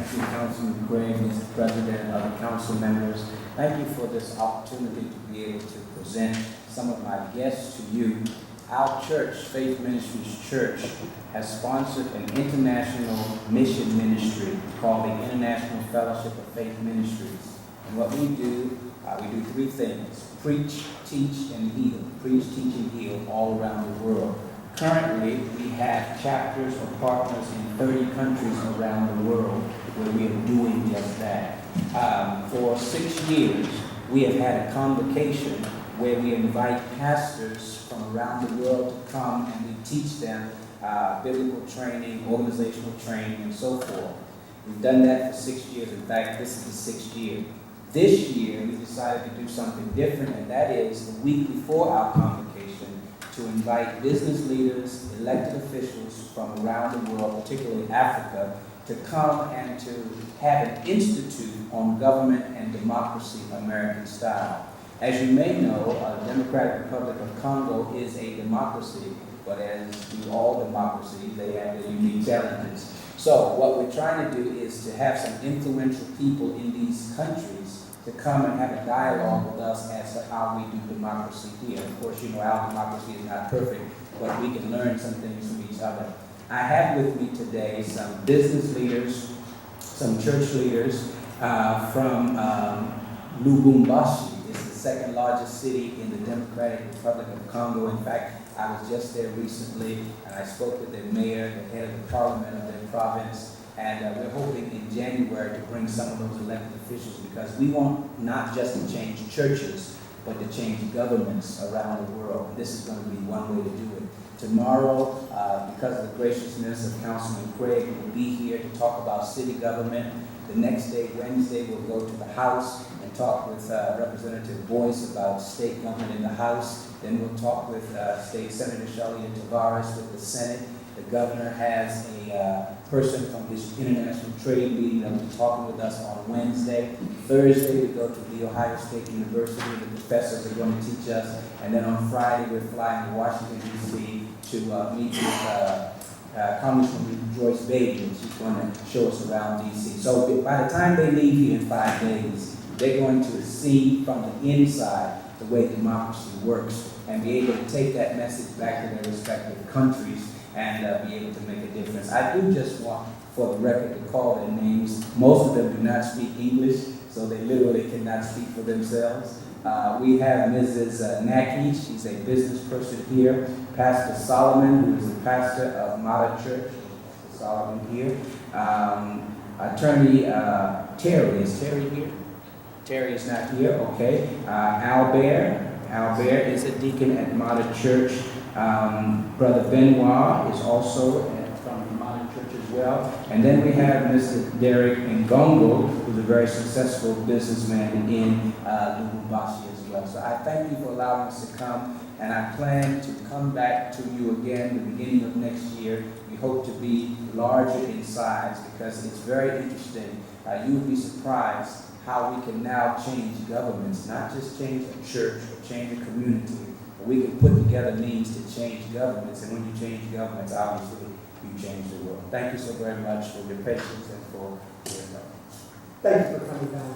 Thank you, Councilman Gray, Mr. President, other council members. Thank you for this opportunity to be able to present some of my guests to you. Our church, Faith Ministries Church, has sponsored an international mission ministry called the International Fellowship of Faith Ministries. And what we do three things: preach, teach, and heal. Preach, teach, and heal all around the world. Currently, we have chapters or partners in 30 countries around the world where we are doing just that. For 6 years, we have had a convocation where we invite pastors from around the world to come and we teach them biblical training, organizational training, and so forth. We've done that for 6 years. In fact, this is the 6th year. This year, we decided to do something different, and that is the week before our convocation to invite business leaders, elected officials from around the world, particularly Africa, to come and to have an institute on government and democracy, American style. As you may know, the Democratic Republic of Congo is a democracy, but as do all democracies, they have their unique challenges. So what we're trying to do is to have some influential people in these countries to come and have a dialogue with us as to how we do democracy here. Of course, you know our democracy is not perfect, but we can learn some things from each other. I have with me today some business leaders, some church leaders from Lubumbashi. It's the second largest city in the Democratic Republic of Congo. In fact, I was just there recently, and I spoke with their mayor, the head of the parliament of their province, and we're hoping in January to bring some of those elected officials, because we want not just to change churches, but to change governments around the world. And this is going to be one way to do it. Tomorrow, because of the graciousness of Councilman Craig, we'll be here to talk about city government. The next day, Wednesday, we'll go to the House and talk with Representative Boyce about state government in the House. Then we'll talk with State Senator Charlene Tavares with the Senate. The governor has a person from his international trade meeting that will be talking with us on Wednesday. Thursday, we go to The Ohio State University. The professors are going to teach us. And then on Friday, we're flying to Washington, D.C. to meet with Congresswoman Joyce Bailey, and she's going to show us around D.C. So by the time they leave here in 5 days, they're going to see from the inside the way democracy works and be able to take that message back to their respective countries and be able to make a difference. I do just want, for the record, to call their names. Most of them do not speak English, so they literally cannot speak for themselves. We have Mrs. Naki, she's a business person here. Pastor Solomon, who is the pastor of Mata Church. Pastor Solomon here. Attorney Terry, is Terry here? Terry is not here, okay. Albert is a deacon at Mata Church. Brother Benoit is also from the Mata Church as well. And then we have Mr. Derek Ngongo, who's a very successful businessman in Lubumbashi as well. So I thank you for allowing us to come, and I plan to come back to you again the beginning of next year. We hope to be larger in size because it's very interesting. You would be surprised how we can now change governments, not just change a church or change a community. We can put together means to change governments, and when you change governments, obviously, you change the world. Thank you so very much for your patience and for your help. Thank you for coming down.